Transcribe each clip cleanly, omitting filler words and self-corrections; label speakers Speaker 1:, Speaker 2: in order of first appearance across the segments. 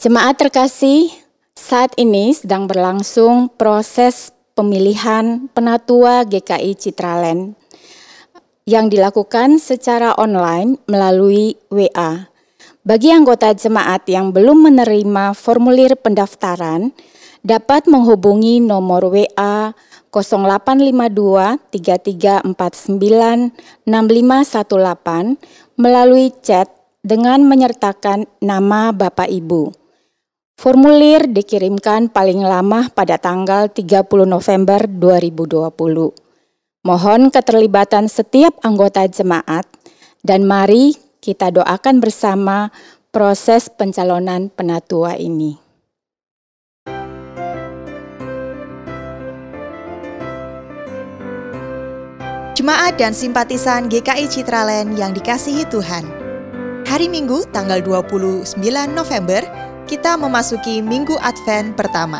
Speaker 1: Jemaat terkasih, saat ini sedang berlangsung proses pemilihan Penatua GKI Citraland yang dilakukan secara online melalui WA. Bagi anggota jemaat yang belum menerima formulir pendaftaran, dapat menghubungi nomor WA 0852 3349 6518 melalui chat dengan menyertakan nama Bapak Ibu. Formulir dikirimkan paling lama pada tanggal 30 November 2020. Mohon keterlibatan setiap anggota jemaat dan mari kita doakan bersama proses pencalonan penatua ini.
Speaker 2: Jemaat dan simpatisan GKI Citraland yang dikasihi Tuhan. Hari Minggu tanggal 29 November, kita memasuki Minggu Advent pertama.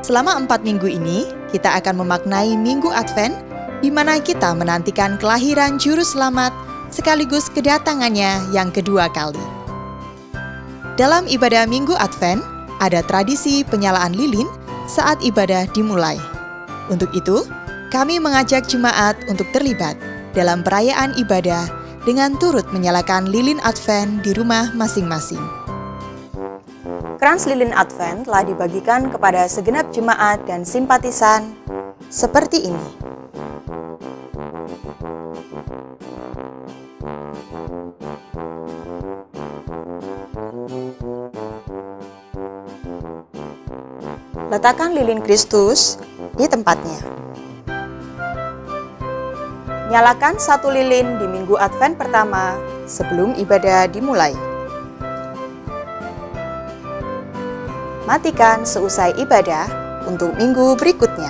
Speaker 2: Selama 4 minggu ini, kita akan memaknai Minggu Advent, di mana kita menantikan kelahiran Juru Selamat sekaligus kedatangannya yang kedua kali. Dalam ibadah Minggu Advent, ada tradisi penyalaan lilin saat ibadah dimulai. Untuk itu, kami mengajak jemaat untuk terlibat dalam perayaan ibadah dengan turut menyalakan lilin Advent di rumah masing-masing. Krans lilin Advent telah dibagikan kepada segenap jemaat dan simpatisan seperti ini. Letakkan lilin Kristus di tempatnya. Nyalakan 1 lilin di Minggu Advent pertama sebelum ibadah dimulai. Matikan seusai ibadah untuk minggu berikutnya.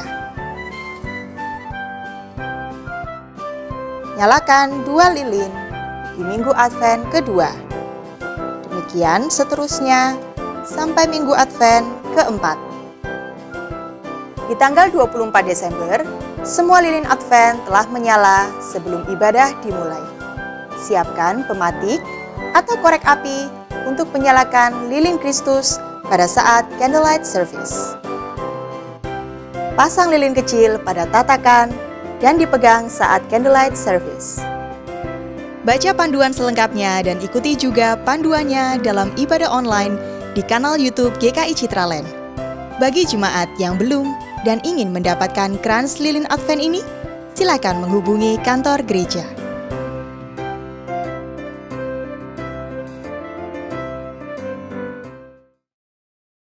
Speaker 2: Nyalakan 2 lilin di Minggu Advent kedua. Demikian seterusnya sampai Minggu Advent keempat. Di tanggal 24 Desember, semua lilin Advent telah menyala sebelum ibadah dimulai. Siapkan pematik atau korek api untuk menyalakan lilin Kristus pada saat candlelight service. Pasang lilin kecil pada tatakan dan dipegang saat candlelight service. Baca panduan selengkapnya dan ikuti juga panduannya dalam ibadah online di kanal YouTube GKI Citraland. Bagi jemaat yang belum dan ingin mendapatkan krans lilin Advent ini, silakan menghubungi kantor gereja.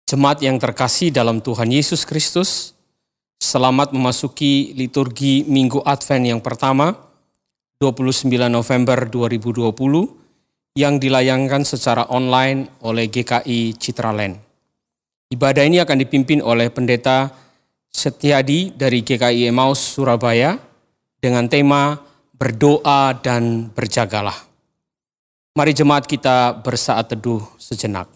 Speaker 3: Jemaat yang terkasih dalam Tuhan Yesus Kristus, selamat memasuki liturgi Minggu Advent yang pertama, 29 November 2020, yang dilayangkan secara online oleh GKI Citraland. Ibadah ini akan dipimpin oleh Pendeta Setiadi dari GKI Emmaus Surabaya dengan tema Berdoa dan Berjagalah. Mari jemaat kita bersaat teduh sejenak.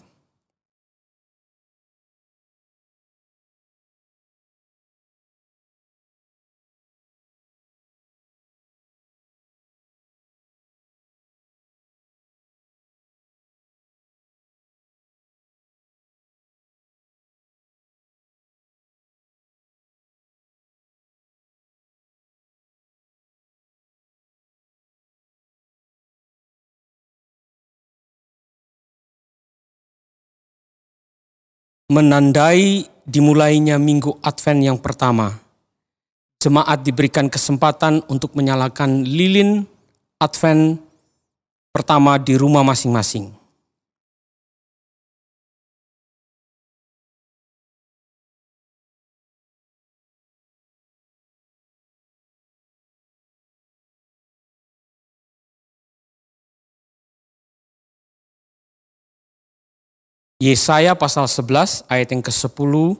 Speaker 3: Menandai dimulainya Minggu Advent yang pertama, jemaat diberikan kesempatan untuk menyalakan lilin Advent pertama di rumah masing-masing. Yesaya pasal 11 ayat yang ke-10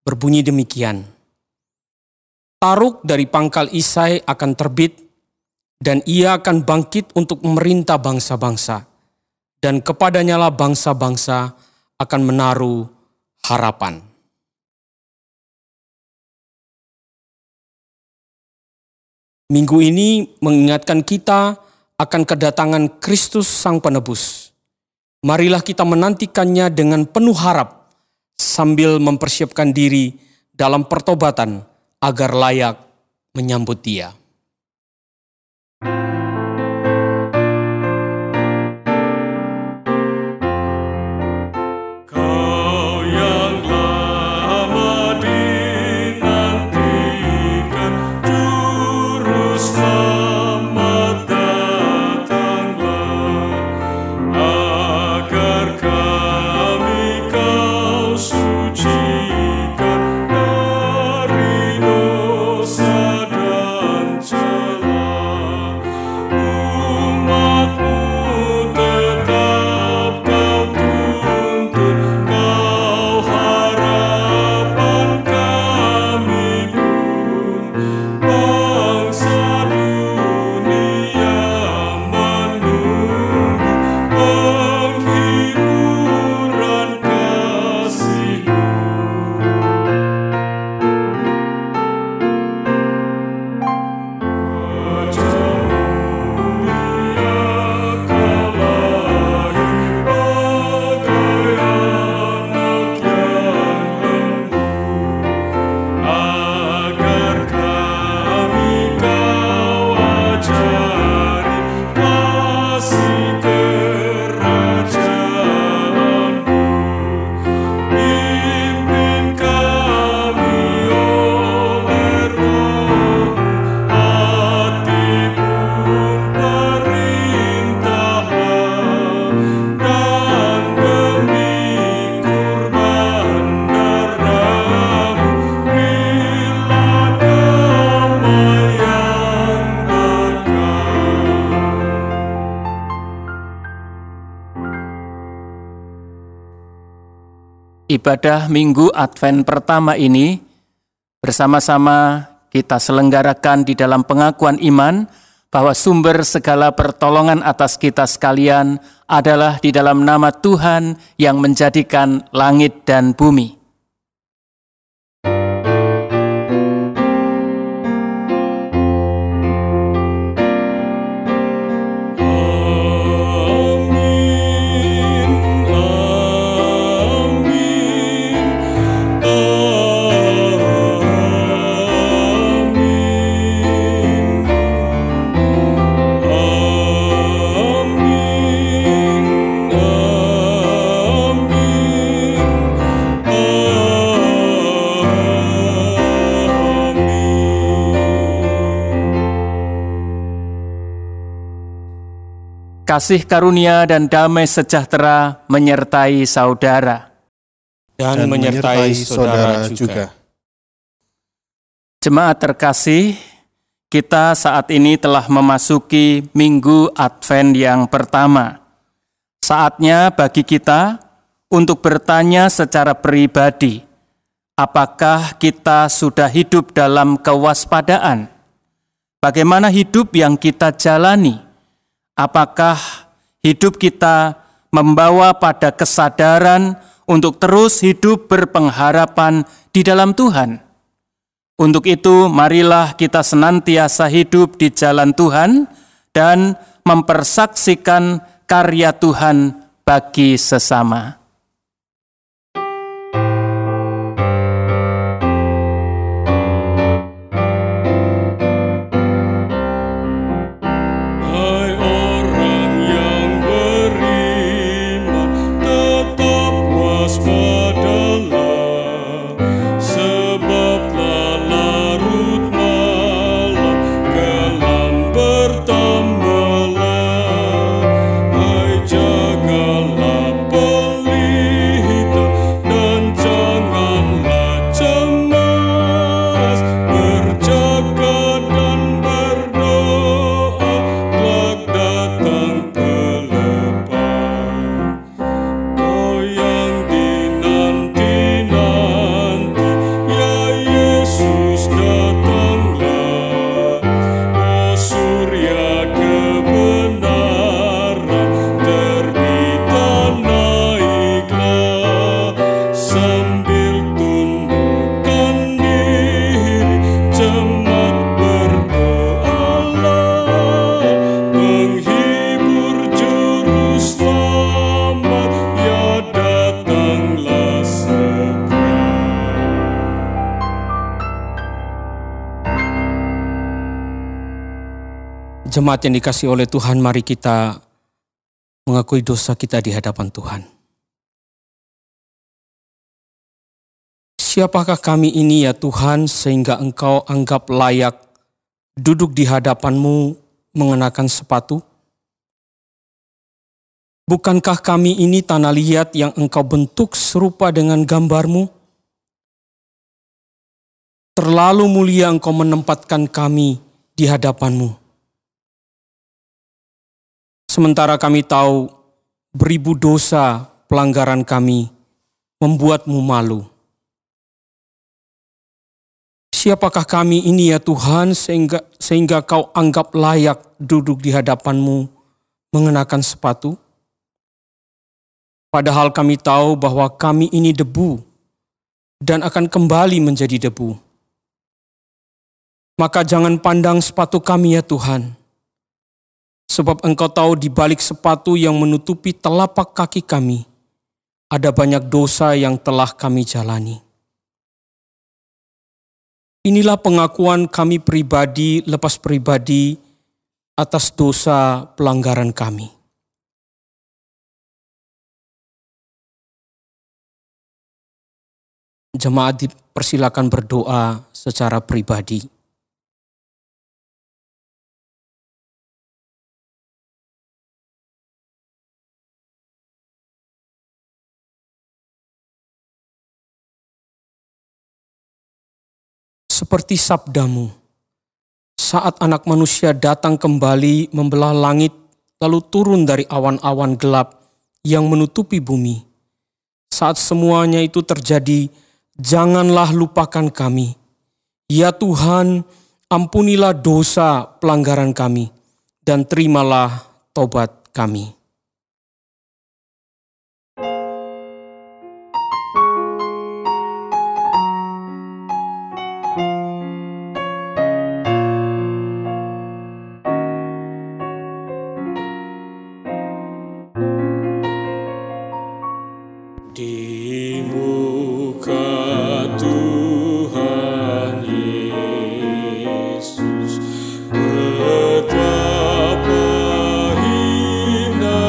Speaker 3: berbunyi demikian. Taruk dari pangkal Isai akan terbit, dan ia akan bangkit untuk memerintah bangsa-bangsa, dan kepadanyalah bangsa-bangsa akan menaruh harapan. Minggu ini mengingatkan kita akan kedatangan Kristus Sang Penebus, Marilah kita menantikannya dengan penuh harap sambil mempersiapkan diri dalam pertobatan agar layak menyambut Dia.
Speaker 4: Ibadah Minggu Advent pertama ini bersama-sama kita selenggarakan di dalam pengakuan iman bahwa sumber segala pertolongan atas kita sekalian adalah di dalam nama Tuhan yang menjadikan langit dan bumi. Kasih karunia dan damai sejahtera menyertai saudara.
Speaker 3: Dan menyertai saudara juga.
Speaker 4: Jemaat terkasih, kita saat ini telah memasuki Minggu Advent yang pertama. Saatnya bagi kita untuk bertanya secara pribadi, apakah kita sudah hidup dalam kewaspadaan? Bagaimana hidup yang kita jalani? Apakah hidup kita membawa pada kesadaran untuk terus hidup berpengharapan di dalam Tuhan? Untuk itu, marilah kita senantiasa hidup di jalan Tuhan dan mempersaksikan karya Tuhan bagi sesama.
Speaker 5: Jagalah
Speaker 3: Jemaat yang dikasihi oleh Tuhan, mari kita mengakui dosa kita di hadapan Tuhan. Siapakah kami ini ya Tuhan, sehingga Engkau anggap layak duduk di hadapan-Mu mengenakan sepatu? Bukankah kami ini tanah liat yang Engkau bentuk serupa dengan gambar-Mu? Terlalu mulia Engkau menempatkan kami di hadapan-Mu. Sementara kami tahu beribu dosa pelanggaran kami membuat-Mu malu. Siapakah kami ini ya Tuhan, sehingga Kau anggap layak duduk di hadapan-Mu mengenakan sepatu? Padahal kami tahu bahwa kami ini debu dan akan kembali menjadi debu. Maka jangan pandang sepatu kami ya Tuhan, sebab Engkau tahu di balik sepatu yang menutupi telapak kaki kami, ada banyak dosa yang telah kami jalani. Inilah pengakuan kami pribadi lepas pribadi atas dosa pelanggaran kami. Jemaat dipersilakan berdoa secara pribadi. Seperti sabda-Mu, saat Anak Manusia datang kembali membelah langit, lalu turun dari awan-awan gelap yang menutupi bumi. Saat semuanya itu terjadi, janganlah lupakan kami. Ya Tuhan, ampunilah dosa pelanggaran kami, dan terimalah tobat kami.
Speaker 5: Di muka Tuhan Yesus, betapa hina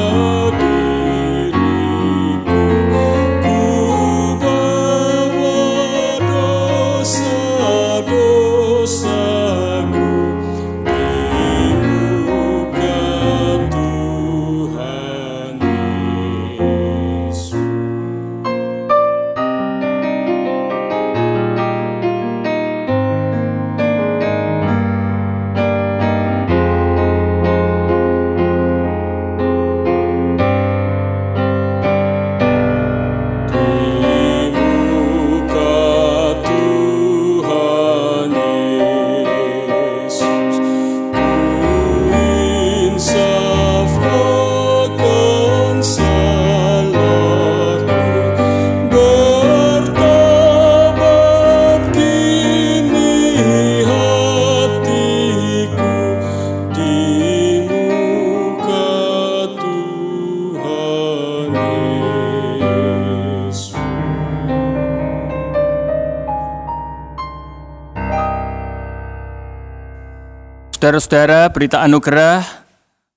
Speaker 5: diriku, ku bawa dosa-dosaku di muka Tuhan Yesus.
Speaker 4: Saudara-saudara, berita anugerah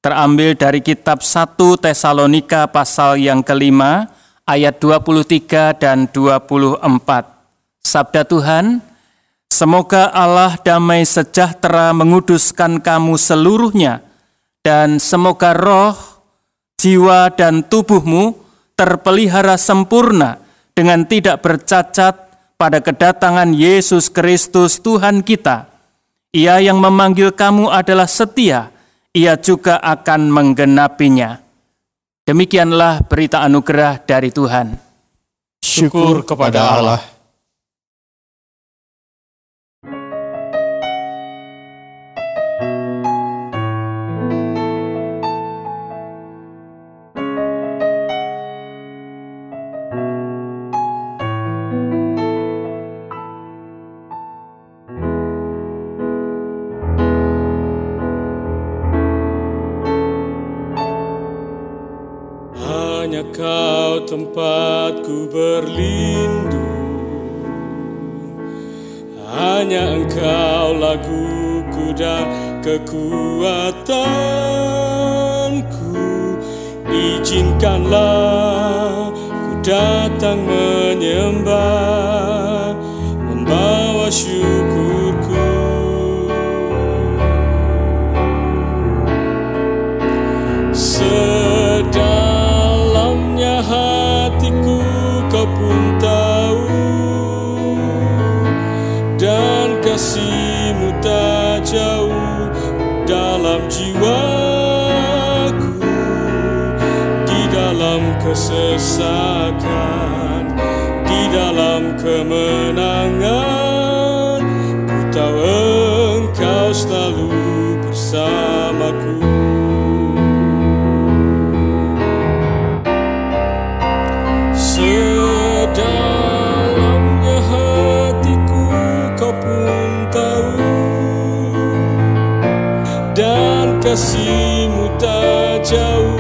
Speaker 4: terambil dari kitab 1 Tesalonika pasal yang kelima, ayat 23 dan 24. Sabda Tuhan, semoga Allah damai sejahtera menguduskan kamu seluruhnya, dan semoga roh, jiwa, dan tubuhmu terpelihara sempurna dengan tidak bercacat pada kedatangan Yesus Kristus Tuhan kita. Ia yang memanggil kamu adalah setia, Ia juga akan menggenapinya. Demikianlah berita anugerah dari Tuhan.
Speaker 3: Syukur kepada Allah.
Speaker 5: Hanya Kau tempatku berlindung, hanya Engkau lagu hidupku dan kekuatanku. Izinkanlah ku datang menyembah, membawa syukurku. Sedalamnya hatiku kau pun tahu, dan kasih-Mu tak jauh dalam jiwaku. Di dalam kesesakan, di dalam kemenangan, ku tahu Engkau selalu bersamaku. Sedalamnya hatiku kau pun tahu, dan kasih-Mu tak jauh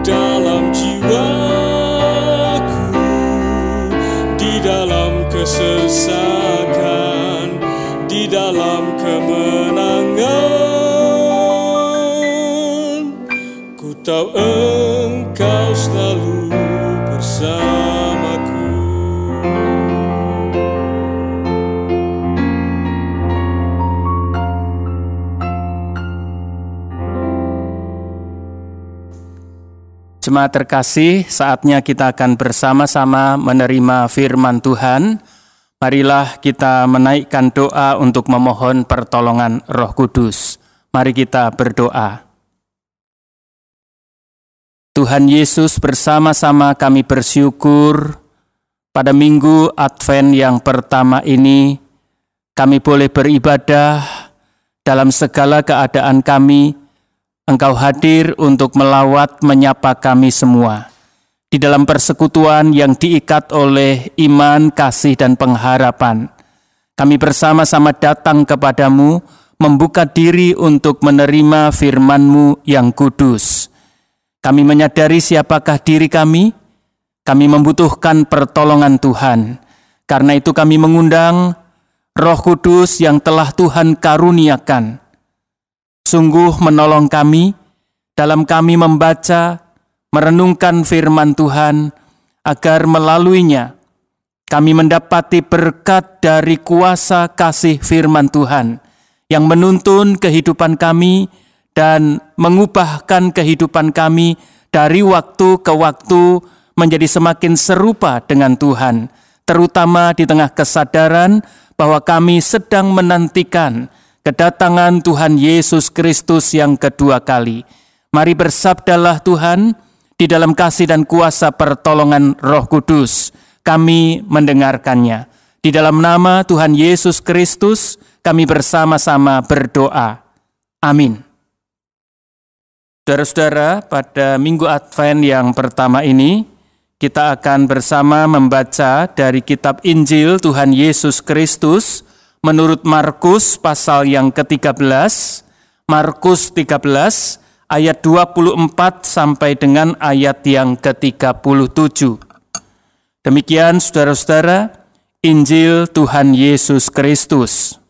Speaker 5: dalam jiwaku. Di dalam kesesakan, di dalam kemenangan, ku tahu Engkau selalu bersamaku.
Speaker 4: Jemaat terkasih, saatnya kita akan bersama-sama menerima firman Tuhan. Marilah kita menaikkan doa untuk memohon pertolongan Roh Kudus. Mari kita berdoa. Tuhan Yesus, bersama-sama kami bersyukur pada minggu Advent yang pertama ini kami boleh beribadah dalam segala keadaan kami. Engkau hadir untuk melawat menyapa kami semua di dalam persekutuan yang diikat oleh iman, kasih, dan pengharapan. Kami bersama-sama datang kepadamu, membuka diri untuk menerima firman-Mu yang kudus. Kami menyadari siapakah diri kami membutuhkan pertolongan Tuhan. Karena itu kami mengundang Roh Kudus yang telah Tuhan karuniakan, sungguh menolong kami dalam kami membaca, merenungkan firman Tuhan, agar melaluinya kami mendapati berkat dari kuasa kasih firman Tuhan yang menuntun kehidupan kami dan mengubahkan kehidupan kami dari waktu ke waktu menjadi semakin serupa dengan Tuhan, terutama di tengah kesadaran bahwa kami sedang menantikan kedatangan Tuhan Yesus Kristus yang kedua kali. Mari bersabdalah Tuhan, di dalam kasih dan kuasa pertolongan Roh Kudus, kami mendengarkannya. Di dalam nama Tuhan Yesus Kristus, kami bersama-sama berdoa. Amin. Saudara-saudara, pada minggu Advent yang pertama ini, kita akan bersama membaca dari kitab Injil Tuhan Yesus Kristus menurut Markus pasal yang ke-13, Markus 13 ayat 24 sampai dengan ayat yang ke-37. Demikian saudara-saudara, Injil Tuhan Yesus Kristus.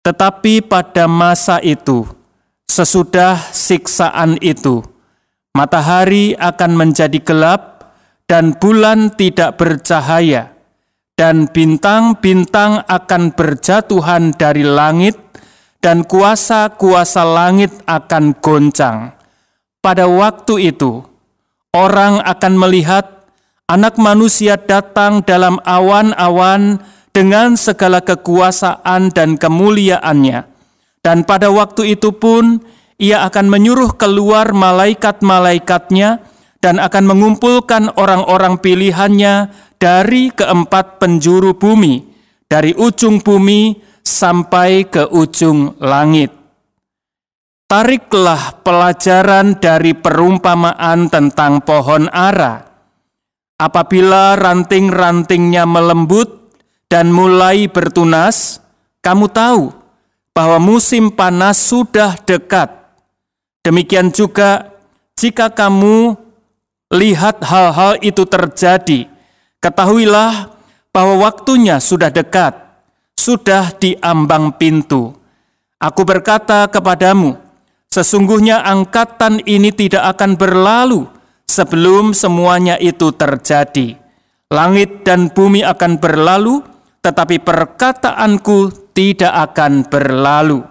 Speaker 4: Tetapi pada masa itu, sesudah siksaan itu, matahari akan menjadi gelap dan bulan tidak bercahaya, dan bintang-bintang akan berjatuhan dari langit, dan kuasa-kuasa langit akan goncang. Pada waktu itu, orang akan melihat Anak Manusia datang dalam awan-awan dengan segala kekuasaan dan kemuliaannya. Dan pada waktu itu pun, Ia akan menyuruh keluar malaikat-malaikatnya dan akan mengumpulkan orang-orang pilihannya dari keempat penjuru bumi, dari ujung bumi sampai ke ujung langit. Tariklah pelajaran dari perumpamaan tentang pohon ara. Apabila ranting-rantingnya melembut dan mulai bertunas, kamu tahu bahwa musim panas sudah dekat. Demikian juga jika kamu lihat hal-hal itu terjadi, ketahuilah bahwa waktunya sudah dekat, sudah di ambang pintu. Aku berkata kepadamu, sesungguhnya angkatan ini tidak akan berlalu sebelum semuanya itu terjadi. Langit dan bumi akan berlalu, tetapi perkataanku tidak akan berlalu.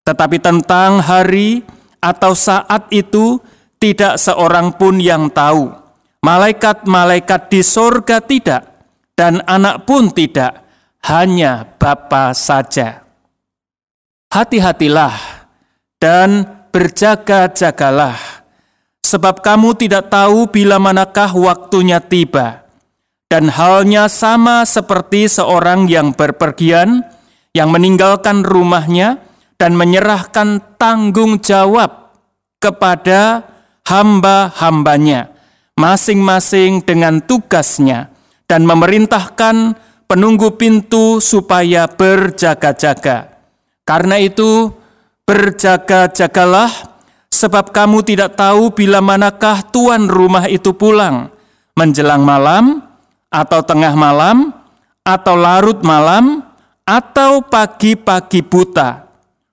Speaker 4: Tetapi tentang hari atau saat itu tidak seorang pun yang tahu. Malaikat-malaikat di sorga tidak, dan anak pun tidak, hanya Bapa saja. Hati-hatilah dan berjaga-jagalah, sebab kamu tidak tahu bila manakah waktunya tiba. Dan halnya sama seperti seorang yang berpergian, yang meninggalkan rumahnya dan menyerahkan tanggung jawab kepada hamba-hambanya, masing-masing dengan tugasnya, dan memerintahkan penunggu pintu supaya berjaga-jaga. Karena itu, berjaga-jagalah, sebab kamu tidak tahu bila manakah tuan rumah itu pulang, menjelang malam, atau tengah malam, atau larut malam, atau pagi-pagi buta,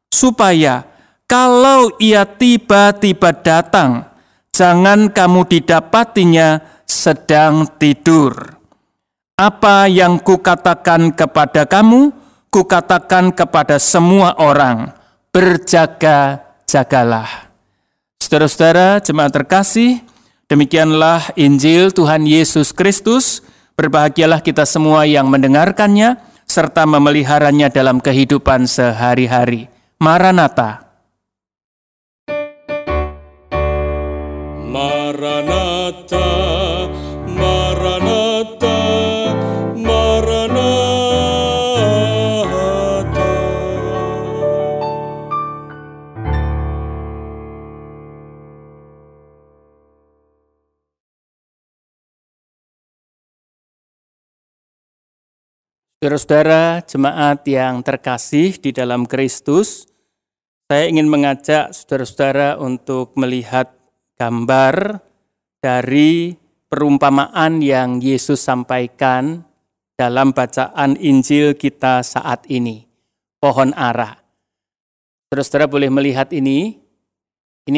Speaker 4: supaya kalau ia tiba-tiba datang, jangan kamu didapatinya sedang tidur. Apa yang kukatakan kepada kamu, kukatakan kepada semua orang, berjaga-jagalah. Saudara-saudara, jemaat terkasih, demikianlah Injil Tuhan Yesus Kristus. Berbahagialah kita semua yang mendengarkannya, serta memeliharanya dalam kehidupan sehari-hari. Maranatha.
Speaker 5: Maranatha, Maranatha, Maranatha.
Speaker 4: Saudara-saudara jemaat yang terkasih di dalam Kristus, saya ingin mengajak saudara-saudara untuk melihat gambar dari perumpamaan yang Yesus sampaikan dalam bacaan Injil kita saat ini, pohon ara. Saudara-saudara boleh melihat ini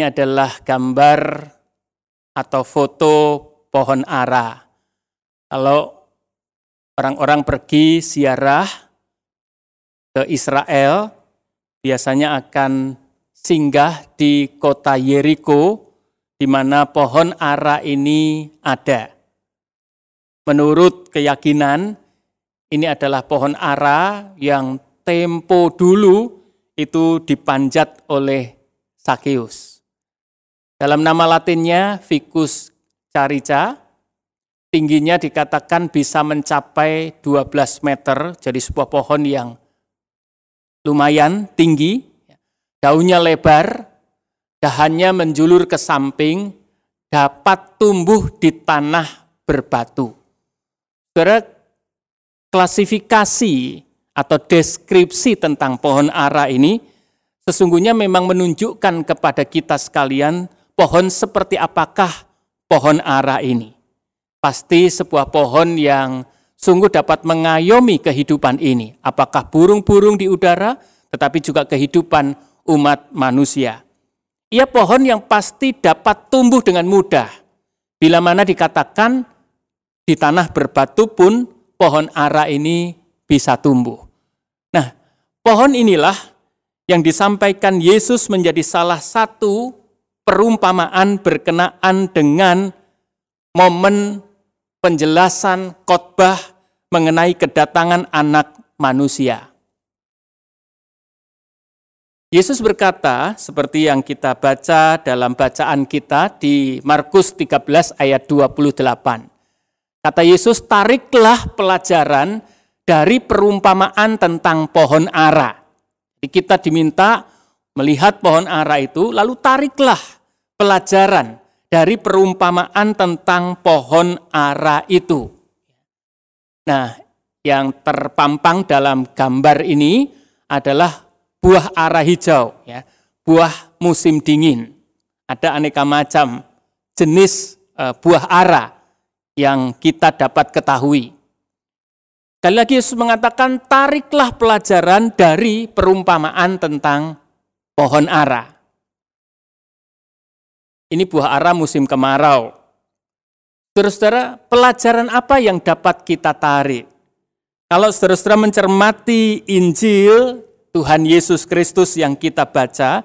Speaker 4: adalah gambar atau foto pohon ara. Kalau orang-orang pergi ziarah ke Israel, biasanya akan singgah di kota Yeriko, di mana pohon ara ini ada. Menurut keyakinan, ini adalah pohon ara yang tempo dulu itu dipanjat oleh Zakheus. Dalam nama latinnya Ficus carica, tingginya dikatakan bisa mencapai 12 meter, jadi sebuah pohon yang lumayan tinggi, daunnya lebar, dahannya menjulur ke samping, dapat tumbuh di tanah berbatu. Saudara, klasifikasi atau deskripsi tentang pohon ara ini sesungguhnya memang menunjukkan kepada kita sekalian pohon seperti apakah pohon ara ini. Pasti sebuah pohon yang sungguh dapat mengayomi kehidupan ini. Apakah burung-burung di udara, tetapi juga kehidupan umat manusia. Ia pohon yang pasti dapat tumbuh dengan mudah. Bila mana dikatakan di tanah berbatu pun pohon ara ini bisa tumbuh. Nah, pohon inilah yang disampaikan Yesus menjadi salah satu perumpamaan berkenaan dengan momen penjelasan khotbah mengenai kedatangan anak manusia. Yesus berkata, seperti yang kita baca dalam bacaan kita di Markus 13 ayat 28. Kata Yesus, tariklah pelajaran dari perumpamaan tentang pohon ara. Jadi kita diminta melihat pohon ara itu, lalu tariklah pelajaran dari perumpamaan tentang pohon ara itu. Nah, yang terpampang dalam gambar ini adalah buah ara hijau, ya, buah musim dingin. Ada aneka macam jenis buah ara yang kita dapat ketahui. Sekali lagi Yesus mengatakan, tariklah pelajaran dari perumpamaan tentang pohon ara. Ini buah ara musim kemarau. Saudara-saudara, pelajaran apa yang dapat kita tarik? Kalau saudara-saudara mencermati Injil Tuhan Yesus Kristus yang kita baca,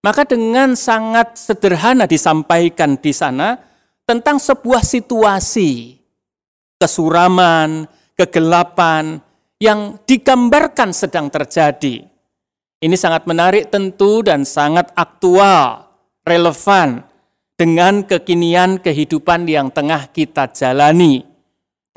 Speaker 4: maka dengan sangat sederhana disampaikan di sana tentang sebuah situasi kesuraman, kegelapan yang digambarkan sedang terjadi. Ini sangat menarik tentu dan sangat aktual, relevan dengan kekinian kehidupan yang tengah kita jalani.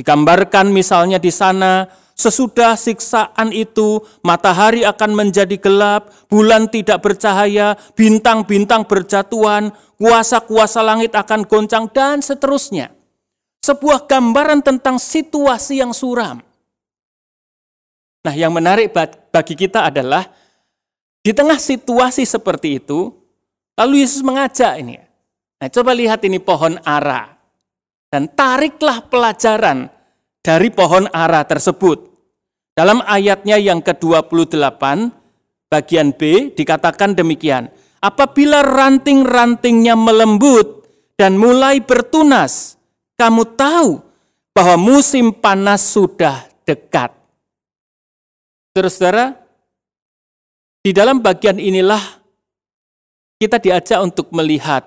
Speaker 4: Digambarkan misalnya di sana, sesudah siksaan itu, matahari akan menjadi gelap, bulan tidak bercahaya, bintang-bintang berjatuhan, kuasa-kuasa langit akan goncang, dan seterusnya. Sebuah gambaran tentang situasi yang suram. Nah, yang menarik bagi kita adalah, di tengah situasi seperti itu, lalu Yesus mengajak ini. Nah, coba lihat ini pohon ara. Dan tariklah pelajaran dari pohon ara tersebut. Dalam ayatnya yang ke-28, bagian B, dikatakan demikian. Apabila ranting-rantingnya melembut dan mulai bertunas, kamu tahu bahwa musim panas sudah dekat. Saudara-saudara, di dalam bagian inilah kita diajak untuk melihat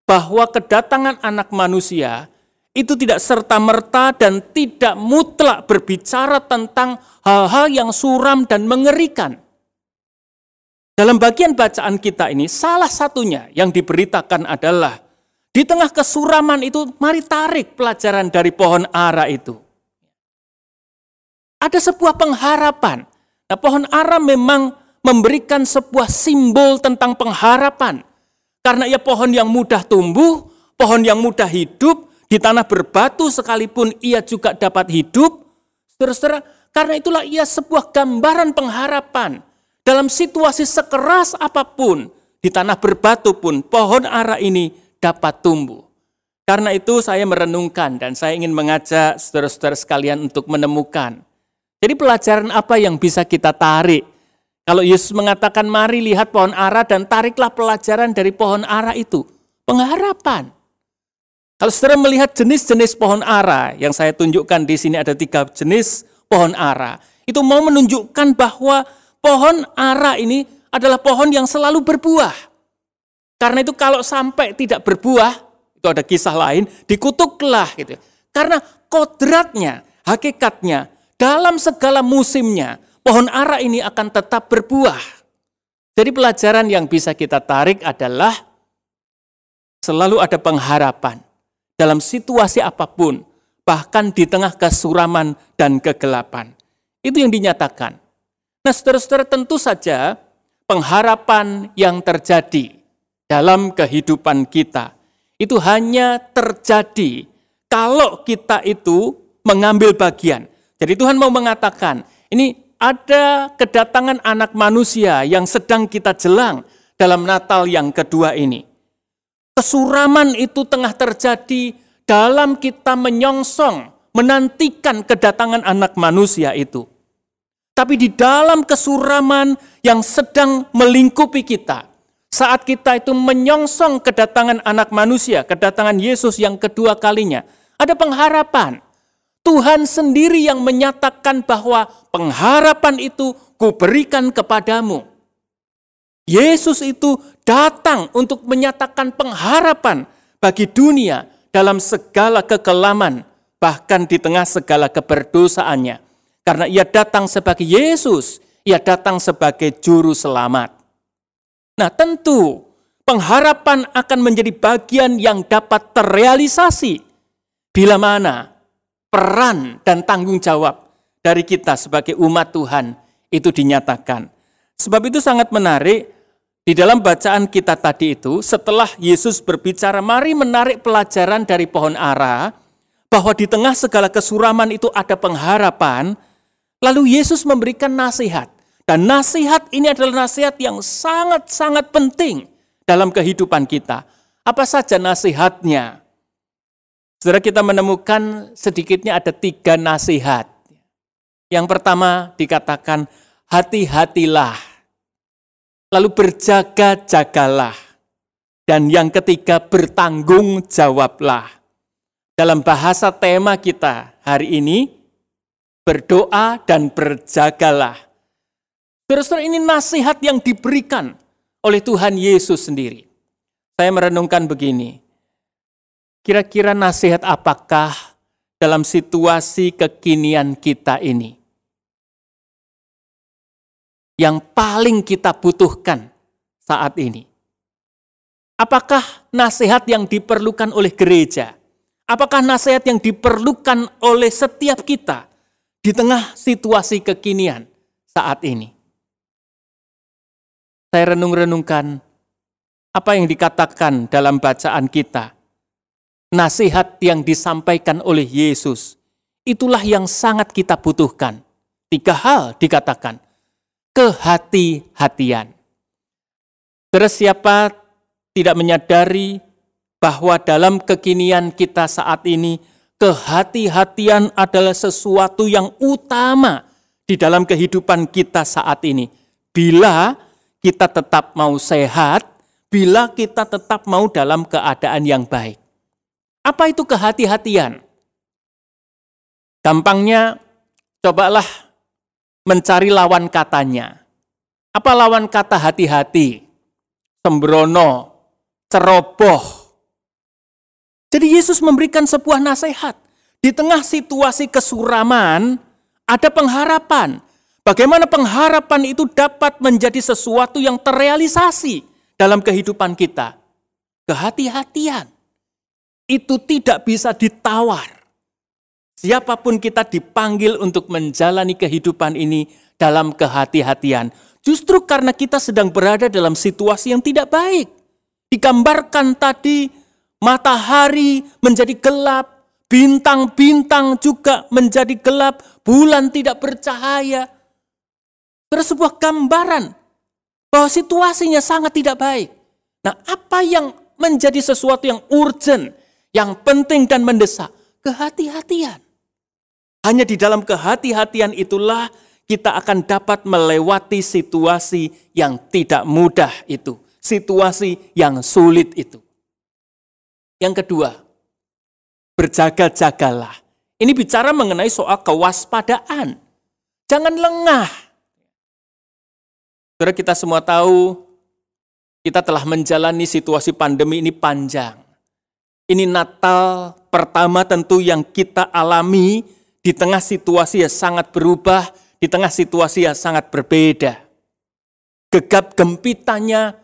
Speaker 4: bahwa kedatangan anak manusia itu tidak serta-merta dan tidak mutlak berbicara tentang hal-hal yang suram dan mengerikan. Dalam bagian bacaan kita ini, salah satunya yang diberitakan adalah, di tengah kesuraman itu, mari tarik pelajaran dari pohon ara itu. Ada sebuah pengharapan. Nah, pohon ara memang memberikan sebuah simbol tentang pengharapan. Karena ia pohon yang mudah tumbuh, pohon yang mudah hidup, di tanah berbatu sekalipun ia juga dapat hidup. Saudara-saudara, karena itulah ia sebuah gambaran pengharapan. Dalam situasi sekeras apapun, di tanah berbatu pun pohon ara ini dapat tumbuh. Karena itu saya merenungkan dan saya ingin mengajak saudara-saudara sekalian untuk menemukan. Jadi pelajaran apa yang bisa kita tarik? Kalau Yesus mengatakan mari lihat pohon ara dan tariklah pelajaran dari pohon ara itu. Pengharapan. Kalau saudara melihat jenis-jenis pohon ara, yang saya tunjukkan di sini ada 3 jenis pohon ara. Itu mau menunjukkan bahwa pohon ara ini adalah pohon yang selalu berbuah. Karena itu kalau sampai tidak berbuah, itu ada kisah lain, dikutuklah gitu. Karena kodratnya, hakikatnya, dalam segala musimnya, pohon ara ini akan tetap berbuah. Jadi pelajaran yang bisa kita tarik adalah selalu ada pengharapan. Dalam situasi apapun, bahkan di tengah kesuraman dan kegelapan. Itu yang dinyatakan. Nah, saudara-saudara, tentu saja pengharapan yang terjadi dalam kehidupan kita, itu hanya terjadi kalau kita itu mengambil bagian. Jadi Tuhan mau mengatakan, ini ada kedatangan anak manusia yang sedang kita jelang dalam Natal yang kedua ini. Kesuraman itu tengah terjadi dalam kita menyongsong, menantikan kedatangan anak manusia itu. Tapi di dalam kesuraman yang sedang melingkupi kita, saat kita itu menyongsong kedatangan anak manusia, kedatangan Yesus yang kedua kalinya, ada pengharapan. Tuhan sendiri yang menyatakan bahwa pengharapan itu kuberikan kepadamu. Yesus itu datang untuk menyatakan pengharapan bagi dunia dalam segala kekelaman, bahkan di tengah segala keberdosaannya. Karena ia datang sebagai Yesus, ia datang sebagai juru selamat. Nah, tentu pengharapan akan menjadi bagian yang dapat terrealisasi bila mana peran dan tanggung jawab dari kita sebagai umat Tuhan itu dinyatakan. Sebab itu sangat menarik. Di dalam bacaan kita tadi itu, setelah Yesus berbicara, mari menarik pelajaran dari pohon ara, bahwa di tengah segala kesuraman itu ada pengharapan, lalu Yesus memberikan nasihat. Dan nasihat ini adalah nasihat yang sangat-sangat penting dalam kehidupan kita. Apa saja nasihatnya? Saudara, kita menemukan sedikitnya ada 3 nasihat. Yang pertama dikatakan hati-hatilah. Lalu berjaga-jagalah. Dan yang ketiga bertanggung jawablah. Dalam bahasa tema kita hari ini, berdoa dan berjagalah. Saudara-saudara, ini nasihat yang diberikan oleh Tuhan Yesus sendiri. Saya merenungkan begini, kira-kira nasihat apakah dalam situasi kekinian kita ini yang paling kita butuhkan saat ini? Apakah nasihat yang diperlukan oleh gereja? Apakah nasihat yang diperlukan oleh setiap kita di tengah situasi kekinian saat ini? Saya renung-renungkan apa yang dikatakan dalam bacaan kita. Nasihat yang disampaikan oleh Yesus, itulah yang sangat kita butuhkan. 3 hal dikatakan. Kehati-hatian. Terus siapa tidak menyadari bahwa dalam kekinian kita saat ini, kehati-hatian adalah sesuatu yang utama di dalam kehidupan kita saat ini. Bila kita tetap mau sehat, bila kita tetap mau dalam keadaan yang baik. Apa itu kehati-hatian? Gampangnya, cobalah mencari lawan katanya. Apa lawan kata hati-hati? Sembrono, ceroboh. Jadi Yesus memberikan sebuah nasihat. Di tengah situasi kesuraman, ada pengharapan. Bagaimana pengharapan itu dapat menjadi sesuatu yang terrealisasi dalam kehidupan kita. Kehati-hatian. Itu tidak bisa ditawar. Siapapun kita dipanggil untuk menjalani kehidupan ini dalam kehati-hatian. Justru karena kita sedang berada dalam situasi yang tidak baik. Digambarkan tadi, matahari menjadi gelap, bintang-bintang juga menjadi gelap, bulan tidak bercahaya. Terus sebuah gambaran bahwa situasinya sangat tidak baik. Nah, apa yang menjadi sesuatu yang urgent, yang penting dan mendesak? Kehati-hatian. Hanya di dalam kehati-hatian itulah kita akan dapat melewati situasi yang tidak mudah itu. Situasi yang sulit itu. Yang kedua, berjaga-jagalah. Ini bicara mengenai soal kewaspadaan. Jangan lengah. Saudara, kita semua tahu kita telah menjalani situasi pandemi ini panjang. Ini Natal pertama tentu yang kita alami di tengah situasi yang sangat berubah, di tengah situasi yang sangat berbeda. Gegap gempitannya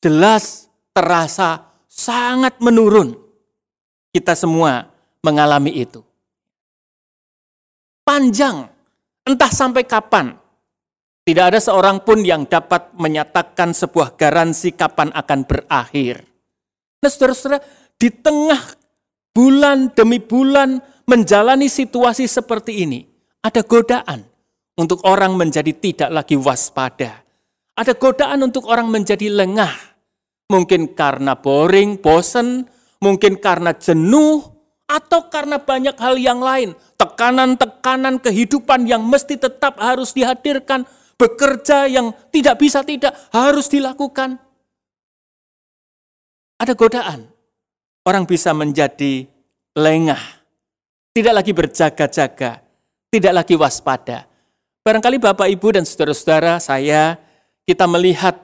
Speaker 4: jelas terasa sangat menurun. Kita semua mengalami itu. Panjang, entah sampai kapan. Tidak ada seorang pun yang dapat menyatakan sebuah garansi kapan akan berakhir. Nah, saudara-saudara, di tengah bulan demi bulan menjalani situasi seperti ini, ada godaan untuk orang menjadi tidak lagi waspada. Ada godaan untuk orang menjadi lengah. Mungkin karena boring, bosen, mungkin karena jenuh, atau karena banyak hal yang lain. Tekanan-tekanan kehidupan yang mesti tetap harus dihadirkan. Bekerja yang tidak bisa tidak harus dilakukan. Ada godaan. Orang bisa menjadi lengah. Tidak lagi berjaga-jaga. Tidak lagi waspada. Barangkali Bapak, Ibu, dan saudara-saudara kita melihat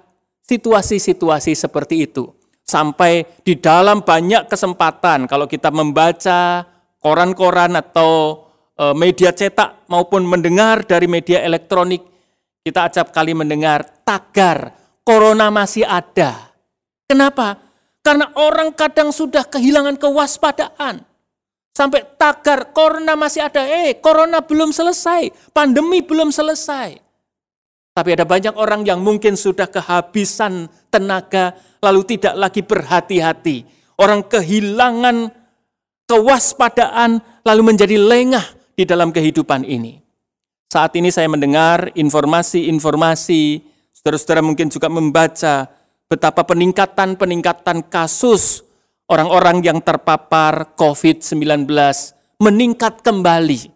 Speaker 4: situasi-situasi seperti itu. Sampai di dalam banyak kesempatan, kalau kita membaca koran-koran atau media cetak maupun mendengar dari media elektronik, kita acap kali mendengar tagar, corona masih ada. Kenapa? Karena orang kadang sudah kehilangan kewaspadaan. Sampai tagar, corona masih ada. Corona belum selesai, pandemi belum selesai. Tapi ada banyak orang yang mungkin sudah kehabisan tenaga, lalu tidak lagi berhati-hati. Orang kehilangan kewaspadaan, lalu menjadi lengah di dalam kehidupan ini. Saat ini saya mendengar informasi-informasi, saudara-saudara mungkin juga membaca betapa peningkatan kasus orang-orang yang terpapar COVID-19 meningkat kembali.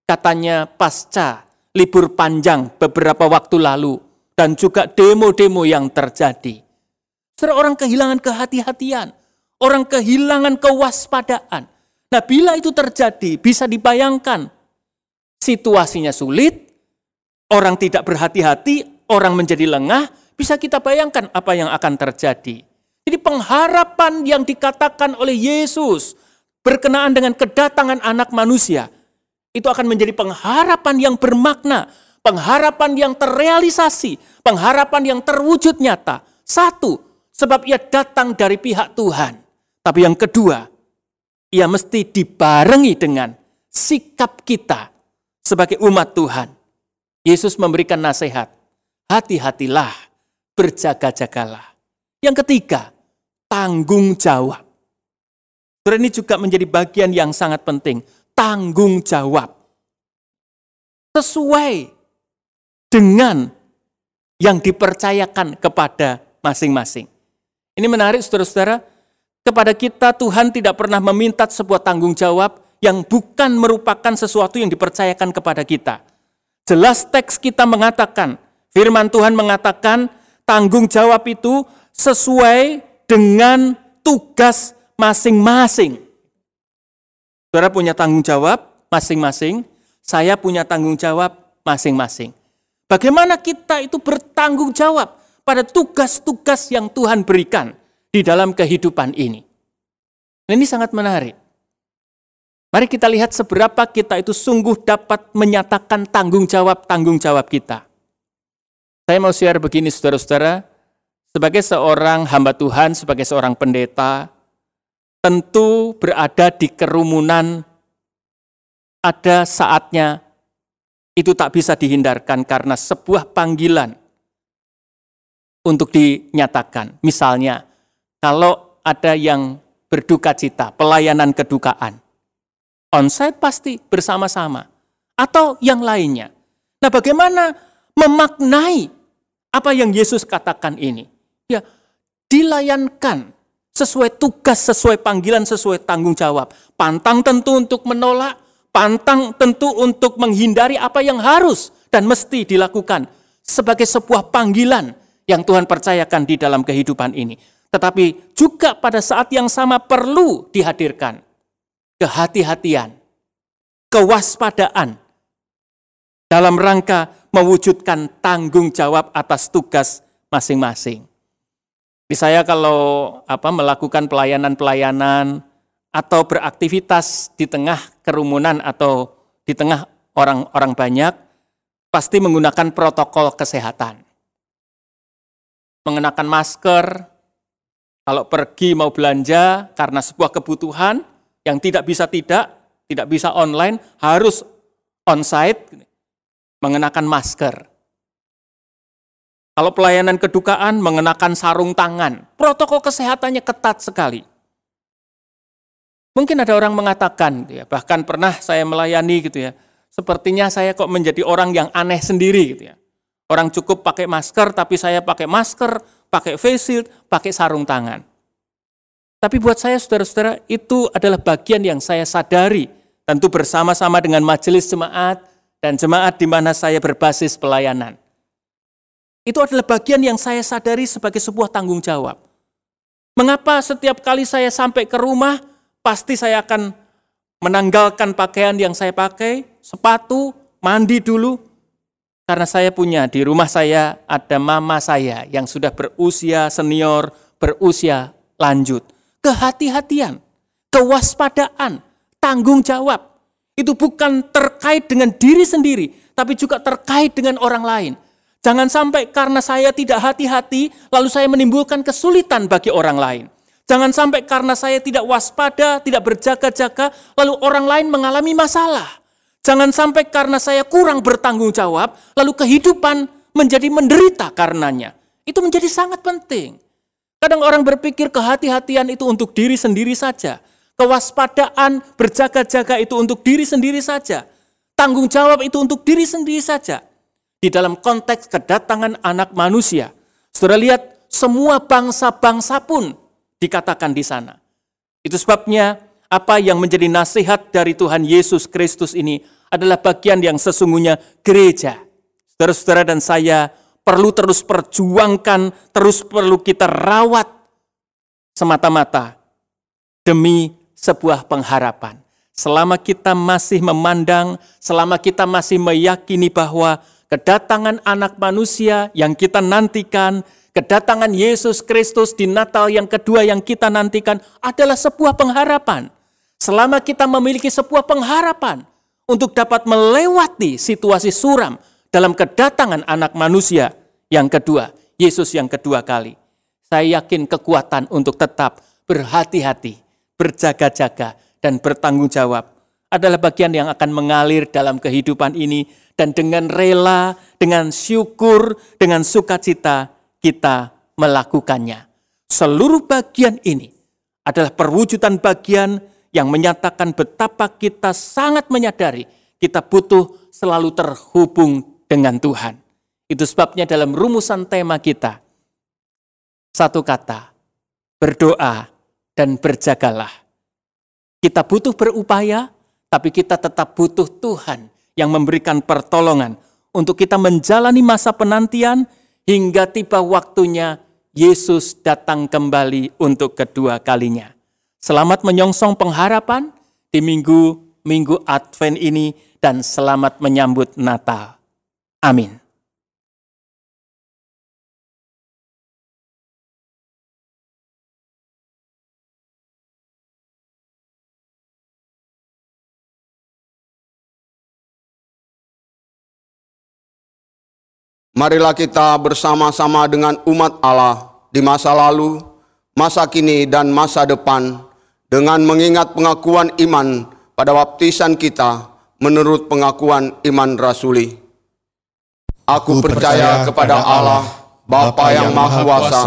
Speaker 4: katanya pasca libur panjang beberapa waktu lalu, dan juga demo-demo yang terjadi. Saudara, orang kehilangan kehati-hatian, orang kehilangan kewaspadaan. Nah, bila itu terjadi, bisa dibayangkan situasinya sulit, orang tidak berhati-hati, orang menjadi lengah, bisa kita bayangkan apa yang akan terjadi. Jadi pengharapan yang dikatakan oleh Yesus berkenaan dengan kedatangan anak manusia, itu akan menjadi pengharapan yang bermakna, pengharapan yang terrealisasi, pengharapan yang terwujud nyata. Satu, sebab ia datang dari pihak Tuhan. Tapi yang kedua, ia mesti dibarengi dengan sikap kita sebagai umat Tuhan. Yesus memberikan nasihat, hati-hatilah, berjaga-jagalah. Yang ketiga, tanggung jawab. Ini juga menjadi bagian yang sangat penting, tanggung jawab. Sesuai dengan yang dipercayakan kepada masing-masing. Ini menarik saudara-saudara, kepada kita Tuhan tidak pernah meminta sebuah tanggung jawab yang bukan merupakan sesuatu yang dipercayakan kepada kita. Jelas teks kita mengatakan, firman Tuhan mengatakan tanggung jawab itu sesuai dengan tugas masing-masing. Saudara punya tanggung jawab masing-masing, saya punya tanggung jawab masing-masing. Bagaimana kita itu bertanggung jawab pada tugas-tugas yang Tuhan berikan di dalam kehidupan ini. Ini sangat menarik. Mari kita lihat seberapa kita itu sungguh dapat menyatakan tanggung jawab kita. Saya mau share begini saudara-saudara, sebagai seorang hamba Tuhan, sebagai seorang pendeta, tentu berada di kerumunan, ada saatnya itu tak bisa dihindarkan karena sebuah panggilan untuk dinyatakan. Misalnya, kalau ada yang berduka cita, pelayanan kedukaan, onsite pasti bersama-sama, atau yang lainnya. Nah, bagaimana memaknai apa yang Yesus katakan ini? Ya, dilayankan sesuai tugas, sesuai panggilan, sesuai tanggung jawab. Pantang tentu untuk menolak, pantang tentu untuk menghindari apa yang harus dan mesti dilakukan sebagai sebuah panggilan yang Tuhan percayakan di dalam kehidupan ini. Tetapi juga pada saat yang sama perlu dihadirkan kehati-hatian, kewaspadaan dalam rangka mewujudkan tanggung jawab atas tugas masing-masing. Saya kalau melakukan pelayanan-pelayanan atau beraktivitas di tengah kerumunan atau di tengah orang-orang banyak, pasti menggunakan protokol kesehatan. Mengenakan masker, kalau pergi mau belanja karena sebuah kebutuhan yang tidak bisa online, harus onsite, mengenakan masker. Kalau pelayanan kedukaan, mengenakan sarung tangan. Protokol kesehatannya ketat sekali. Mungkin ada orang mengatakan, bahkan pernah saya melayani gitu ya, sepertinya saya kok menjadi orang yang aneh sendiri gitu ya. Orang cukup pakai masker, tapi saya pakai masker, pakai face shield, pakai sarung tangan. Tapi buat saya saudara-saudara, itu adalah bagian yang saya sadari, tentu bersama-sama dengan majelis jemaat dan jemaat di mana saya berbasis pelayanan. Itu adalah bagian yang saya sadari sebagai sebuah tanggung jawab. Mengapa setiap kali saya sampai ke rumah, pasti saya akan menanggalkan pakaian yang saya pakai, sepatu, mandi dulu. Karena saya punya, di rumah saya ada mama saya yang sudah berusia senior, berusia lanjut. Kehati-hatian, kewaspadaan, tanggung jawab. Itu bukan terkait dengan diri sendiri, tapi juga terkait dengan orang lain. Jangan sampai karena saya tidak hati-hati, lalu saya menimbulkan kesulitan bagi orang lain. Jangan sampai karena saya tidak waspada, tidak berjaga-jaga, lalu orang lain mengalami masalah. Jangan sampai karena saya kurang bertanggung jawab, lalu kehidupan menjadi menderita karenanya. Itu menjadi sangat penting. Kadang orang berpikir kehati-hatian itu untuk diri sendiri saja. Kewaspadaan, berjaga-jaga itu untuk diri sendiri saja. Tanggung jawab itu untuk diri sendiri saja. Di dalam konteks kedatangan anak manusia, saudara lihat semua bangsa-bangsa pun dikatakan di sana. Itu sebabnya apa yang menjadi nasihat dari Tuhan Yesus Kristus ini adalah bagian yang sesungguhnya gereja. Saudara-saudara dan saya perlu terus perjuangkan, terus perlu kita rawat semata-mata demi sebuah pengharapan. Selama kita masih memandang, selama kita masih meyakini bahwa kedatangan anak manusia yang kita nantikan, kedatangan Yesus Kristus di Natal yang kedua yang kita nantikan adalah sebuah pengharapan. Selama kita memiliki sebuah pengharapan untuk dapat melewati situasi suram dalam kedatangan anak manusia yang kedua, Yesus yang kedua kali, saya yakin kekuatan untuk tetap berhati-hati, berjaga-jaga, dan bertanggung jawab adalah bagian yang akan mengalir dalam kehidupan ini, dan dengan rela, dengan syukur, dengan sukacita kita melakukannya. Seluruh bagian ini adalah perwujudan bagian yang menyatakan betapa kita sangat menyadari kita butuh selalu terhubung dengan Tuhan. Itu sebabnya dalam rumusan tema kita, satu kata, berdoa dan berjagalah. Kita butuh berupaya, tapi kita tetap butuh Tuhan yang memberikan pertolongan untuk kita menjalani masa penantian hingga tiba waktunya Yesus datang kembali untuk kedua kalinya. Selamat menyongsong pengharapan di minggu Advent ini dan selamat menyambut Natal. Amin.
Speaker 6: Marilah kita bersama-sama dengan umat Allah di masa lalu, masa kini, dan masa depan dengan mengingat pengakuan iman pada baptisan kita menurut pengakuan iman rasuli. Aku percaya kepada Allah, Bapa yang Maha Kuasa,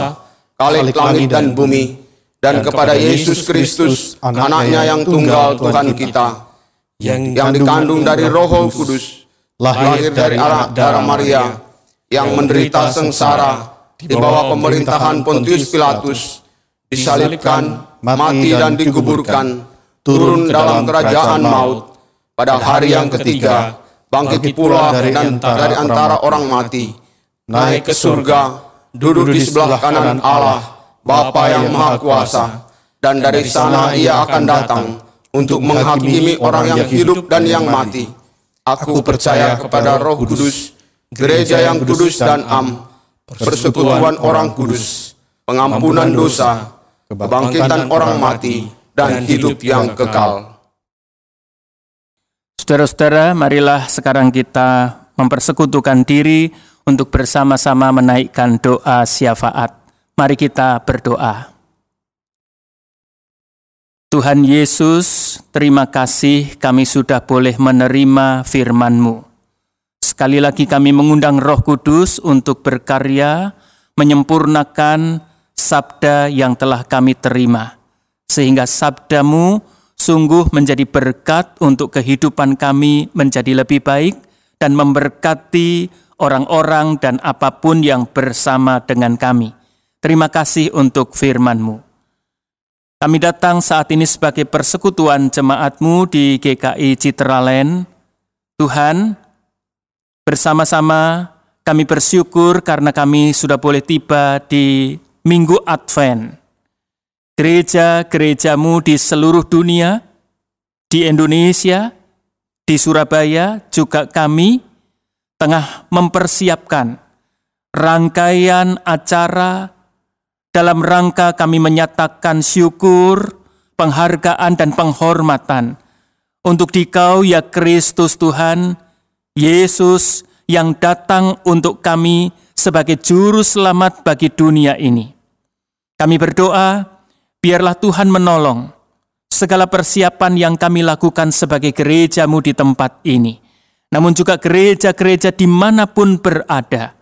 Speaker 6: Khalik langit dan bumi, dan kepada Yesus Kristus, Anaknya yang tunggal Tuhan kita, yang dikandung dari Roh Kudus, lahir dari anak darah Maria, yang menderita sengsara di bawah pemerintahan Pontius Pilatus, disalibkan, mati dan dikuburkan, turun dalam kerajaan maut, pada hari yang ketiga bangkit pula dari antara orang mati, naik ke surga, duduk di sebelah kanan Allah, Bapa yang Maha Kuasa, dan dari sana Ia akan datang untuk menghakimi orang yang hidup dan yang mati. Aku percaya kepada Roh Kudus, gereja yang kudus dan am, persekutuan orang kudus, pengampunan dosa, kebangkitan orang mati, dan hidup yang kekal.
Speaker 4: Saudara-saudara, marilah sekarang kita mempersekutukan diri untuk bersama-sama menaikkan doa syafaat. Mari kita berdoa. Tuhan Yesus, terima kasih kami sudah boleh menerima firman-Mu. Sekali lagi kami mengundang Roh Kudus untuk berkarya, menyempurnakan sabda yang telah kami terima. Sehingga sabda-Mu sungguh menjadi berkat untuk kehidupan kami menjadi lebih baik dan memberkati orang-orang dan apapun yang bersama dengan kami. Terima kasih untuk firman-Mu. Kami datang saat ini sebagai persekutuan jemaat-Mu di GKI Citraland. Tuhan, bersama-sama kami bersyukur karena kami sudah boleh tiba di Minggu Advent. Gereja-gereja-Mu di seluruh dunia, di Indonesia, di Surabaya, juga kami tengah mempersiapkan rangkaian acara dalam rangka kami menyatakan syukur, penghargaan, dan penghormatan untuk Dikau ya Kristus Tuhan, Yesus yang datang untuk kami sebagai juru selamat bagi dunia ini. Kami berdoa, biarlah Tuhan menolong segala persiapan yang kami lakukan sebagai gereja-Mu di tempat ini. Namun juga gereja-gereja dimanapun berada,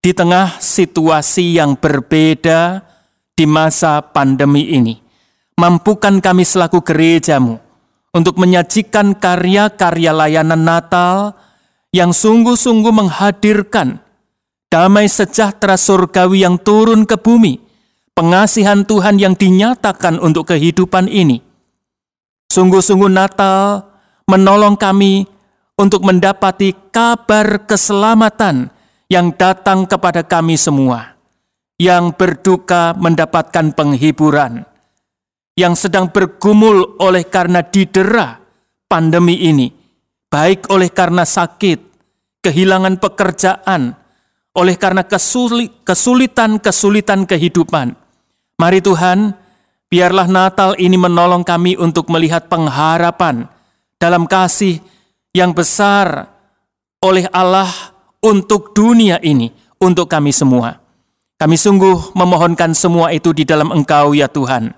Speaker 4: di tengah situasi yang berbeda di masa pandemi ini. Mampukan kami selaku gereja-Mu untuk menyajikan karya-karya layanan Natal yang sungguh-sungguh menghadirkan damai sejahtera surgawi yang turun ke bumi, pengasihan Tuhan yang dinyatakan untuk kehidupan ini. Sungguh-sungguh Natal menolong kami untuk mendapati kabar keselamatan yang datang kepada kami semua, yang berduka mendapatkan penghiburan, yang sedang bergumul oleh karena didera pandemi ini, baik oleh karena sakit, kehilangan pekerjaan, oleh karena kesulitan-kesulitan kehidupan. Mari Tuhan, biarlah Natal ini menolong kami untuk melihat pengharapan dalam kasih yang besar oleh Allah untuk dunia ini, untuk kami semua. Kami sungguh memohonkan semua itu di dalam Engkau ya Tuhan.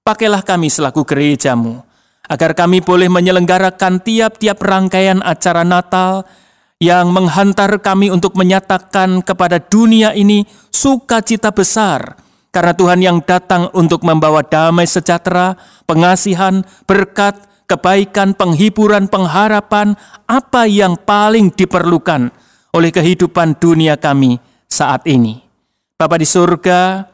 Speaker 4: Pakailah kami selaku gereja-Mu, agar kami boleh menyelenggarakan tiap-tiap rangkaian acara Natal yang menghantar kami untuk menyatakan kepada dunia ini sukacita besar, karena Tuhan yang datang untuk membawa damai sejahtera, pengasihan, berkat, kebaikan, penghiburan, pengharapan, apa yang paling diperlukan oleh kehidupan dunia kami saat ini. Bapa di surga,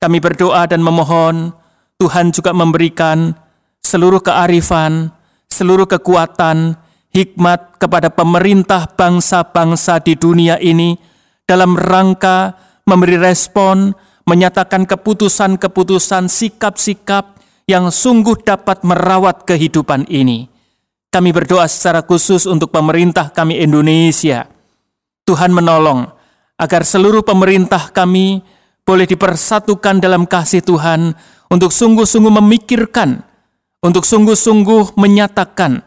Speaker 4: kami berdoa dan memohon Tuhan juga memberikan seluruh kearifan, seluruh kekuatan, hikmat kepada pemerintah bangsa-bangsa di dunia ini dalam rangka memberi respon, menyatakan keputusan-keputusan, sikap-sikap yang sungguh dapat merawat kehidupan ini. Kami berdoa secara khusus untuk pemerintah kami Indonesia. Tuhan menolong agar seluruh pemerintah kami boleh dipersatukan dalam kasih Tuhan untuk sungguh-sungguh memikirkan, untuk sungguh-sungguh menyatakan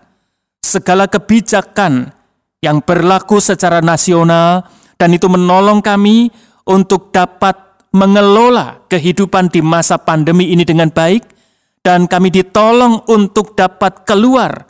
Speaker 4: segala kebijakan yang berlaku secara nasional, dan itu menolong kami untuk dapat mengelola kehidupan di masa pandemi ini dengan baik, dan kami ditolong untuk dapat keluar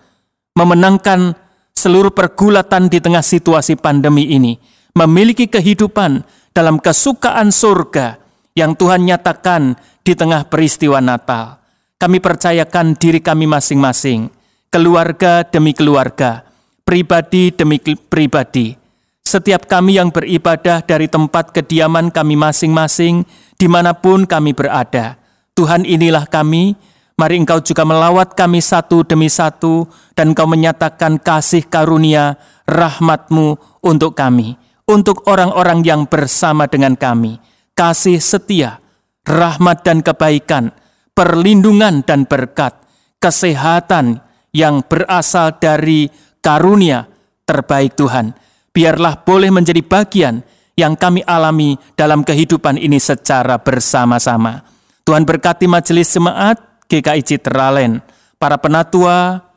Speaker 4: memenangkan seluruh pergulatan di tengah situasi pandemi ini, memiliki kehidupan dalam kesukaan surga yang Tuhan nyatakan di tengah peristiwa Natal. Kami percayakan diri kami masing-masing, keluarga demi keluarga, pribadi demi pribadi. Setiap kami yang beribadah dari tempat kediaman kami masing-masing, dimanapun kami berada. Tuhan, inilah kami, mari Engkau juga melawat kami satu demi satu, dan Engkau menyatakan kasih karunia, rahmat-Mu untuk kami, untuk orang-orang yang bersama dengan kami. Kasih setia, rahmat dan kebaikan, perlindungan dan berkat, kesehatan yang berasal dari karunia terbaik Tuhan, biarlah boleh menjadi bagian yang kami alami dalam kehidupan ini secara bersama-sama. Tuhan berkati majelis jemaat GKI Citralen, para penatua,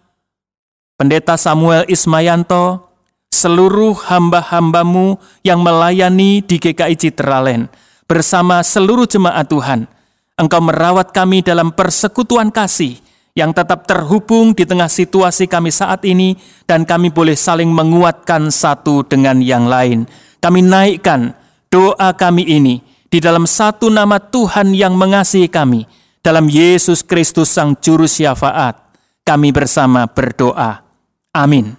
Speaker 4: Pendeta Samuel Ismayanto, seluruh hamba-hamba-Mu yang melayani di GKI Citralen, bersama seluruh jemaat Tuhan. Engkau merawat kami dalam persekutuan kasih yang tetap terhubung di tengah situasi kami saat ini, dan kami boleh saling menguatkan satu dengan yang lain. Kami naikkan doa kami ini di dalam satu nama Tuhan yang mengasihi kami, dalam Yesus Kristus Sang Juru Syafaat. Kami bersama berdoa. Amin.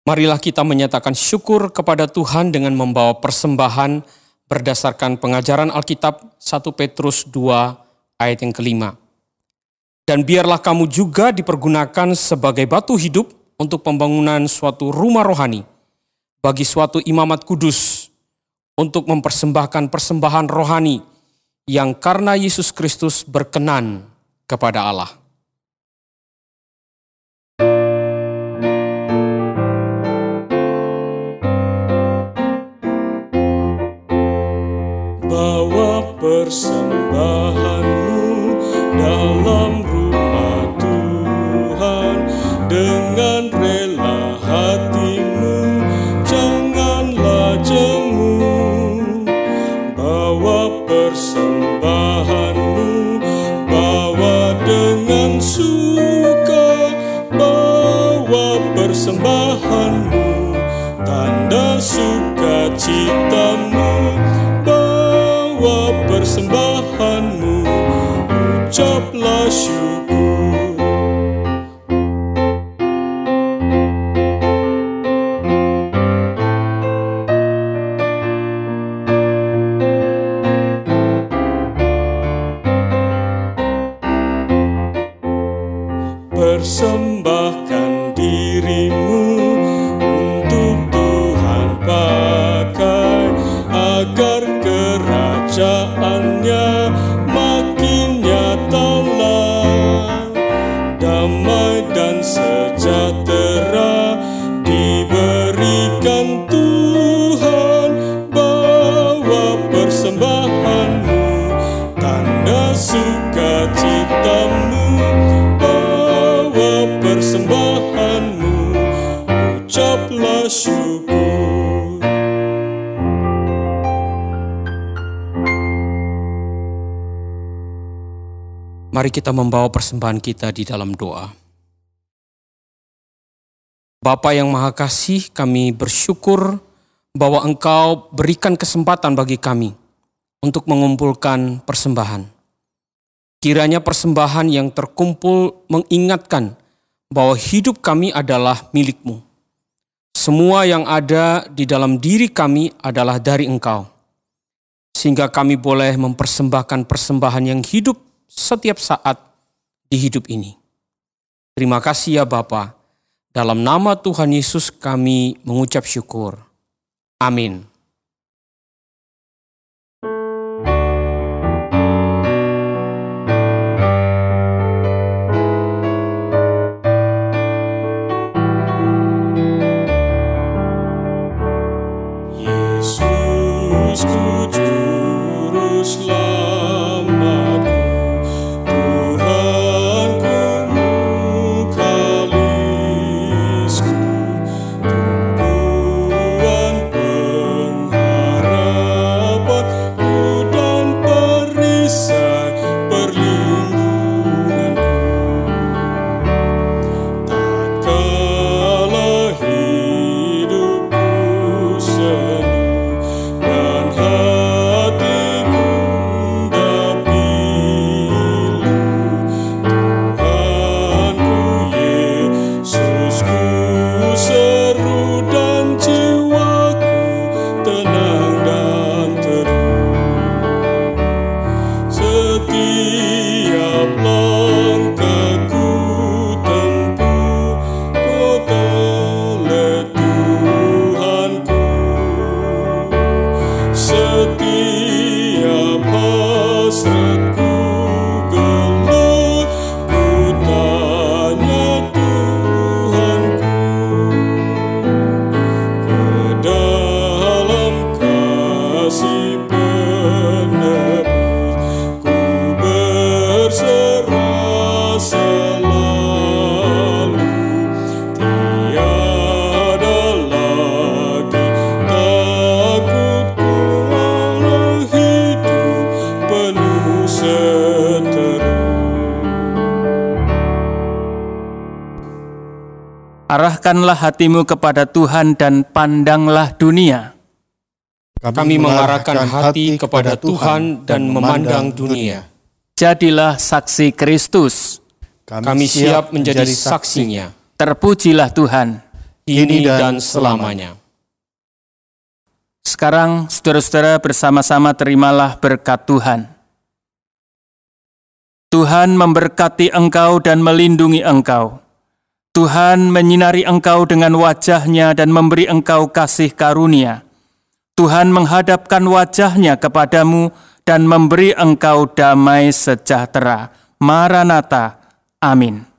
Speaker 3: Marilah kita menyatakan syukur kepada Tuhan dengan membawa persembahan berdasarkan pengajaran Alkitab 1 Petrus 2 ayat yang kelima. Dan biarlah kamu juga dipergunakan sebagai batu hidup untuk pembangunan suatu rumah rohani, bagi suatu imamat kudus, untuk mempersembahkan persembahan rohani yang karena Yesus Kristus berkenan kepada Allah.
Speaker 5: Bawa persembahanmu dalam rumah Tuhan dengan rela hatimu, janganlah jemu. Bawa persembahanmu, bawa dengan suka, bawa persembahanmu, tanda sukacitamu. Bawa persembahanmu, ucaplah syukur. Persembahkan dirimu pujaannya makin nyatalah. Damai dan sejahtera diberikan Tuhan. Bawa persembahanmu, tanda sukacitamu. Bawa persembahanmu, ucaplah syukur.
Speaker 3: Mari kita membawa persembahan kita di dalam doa. Bapa yang Maha Kasih, kami bersyukur bahwa Engkau berikan kesempatan bagi kami untuk mengumpulkan persembahan. Kiranya persembahan yang terkumpul mengingatkan bahwa hidup kami adalah milik-Mu. Semua yang ada di dalam diri kami adalah dari Engkau. Sehingga kami boleh mempersembahkan persembahan yang hidup setiap saat di hidup ini. Terima kasih ya Bapa. Dalam nama Tuhan Yesus kami mengucap syukur. Amin.
Speaker 5: Yesus ku juru selamatku, Tuhanku mukalisku, tumpuan pengharapanku dan perisai perlindunganku. Tatkala hidupku sendu dan hatiku gundah pilu, Tuhanku Yesusku seru dan jiwaku tenang dan teduh. Setiap langkahku tempuh kota oleh Tuhanku. Setiap hasratku gelut, ku tanya Tuhanku. Ke dalam kasih penebus ku berserah selalu. Tiada lagi takutku walau hidup penuh seteru.
Speaker 4: Arahkanlah hatimu kepada Tuhan dan pandanglah dunia.
Speaker 3: Kami mengarahkan hati kepada Tuhan dan memandang dunia.
Speaker 4: Jadilah saksi Kristus.
Speaker 3: Kami siap menjadi saksinya,
Speaker 4: Terpujilah Tuhan.
Speaker 3: kini dan selamanya.
Speaker 4: Sekarang saudara-saudara bersama-sama terimalah berkat Tuhan. Tuhan memberkati engkau dan melindungi engkau. Tuhan menyinari engkau dengan wajah-Nya dan memberi engkau kasih karunia. Tuhan menghadapkan wajah-Nya kepadamu dan memberi engkau damai sejahtera. Maranatha. Amin.